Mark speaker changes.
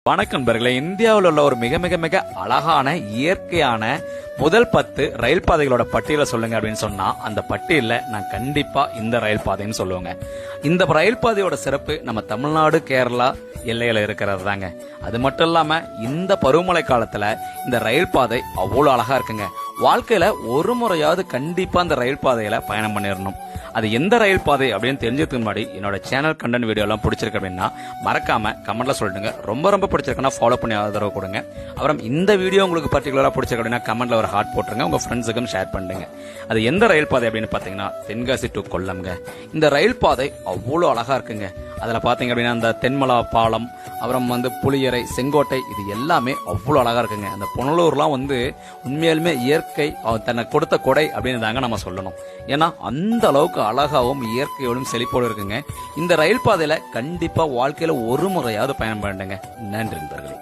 Speaker 1: வணக்கம் நண்பர்களே, இந்தியாவில் உள்ள ஒரு மிக மிக மிக அழகான இயற்கையான முதல் 10 ரயில் பாதைகளோட பட்டியலை சொல்லுங்க அப்படின்னு சொன்னா அந்த பட்டியல நான் கண்டிப்பா இந்த ரயில் பாதைன்னு சொல்லுவேங்க. இந்த ரயில் பாதையோட சிறப்பு நம்ம தமிழ்நாடு கேரளா எல்லையில இருக்கிறது தாங்க. அது மட்டும் இல்லாம இந்த பருவமழை காலத்துல இந்த ரயில் பாதை அவ்வளவு அழகா இருக்குங்க. வாழ்க்கையில ஒரு முறையாவது கண்டிப்பா அந்த ரயில் பாதையில பயணம் பண்ணிடணும். அது எந்த ரயில் பாதை அப்படின்னு தெரிஞ்சதுக்கு முன்னாடி என்னோட சேனல் கண்டென்ட் வீடியோ எல்லாம் பிடிச்சிருக்கு அப்படின்னா மறக்காம கமெண்ட்ல சொல்லிடுங்க. ரொம்ப ரொம்ப பிடிச்சிருக்குன்னா ஃபாலோ பண்ணி ஆதரவு கொடுங்க. அப்புறம் இந்த வீடியோ உங்களுக்கு பர்டிகுலரா பிடிச்சிருக்கு அப்படின்னா கமெண்ட்ல ஒரு ஹார்ட் போட்டுருங்க, உங்க ஃப்ரெண்ட்ஸுக்கும் ஷேர் பண்ணுங்க. அது எந்த ரயில் பாதை அப்படின்னு பாத்தீங்கன்னா தென்காசி டு கொல்லம்ங்க. இந்த ரயில் பாதை அவ்வளவு அழகா இருக்குங்க. அதுல பாத்தீங்க அப்படின்னா அந்த தென்மலா பாலம், அப்புறம் புளியரை, செங்கோட்டை, இது எல்லாமே அவ்வளவு அழகா இருக்குங்க. அந்த புனலூர்லாம் உண்மையாலுமே இயற்கை தன்னை கொடுத்த கொடை அப்படின்னு தாங்க நம்ம சொல்லணும். ஏன்னா அந்த அளவுக்கு அழகாவும் இயற்கையோடும் செழிப்போடு இருக்குங்க. இந்த ரயில் பாதையில கண்டிப்பா வாழ்க்கையில ஒரு முறையாவது பயணம் பண்ணுங்க. நன்றி நண்பர்களே.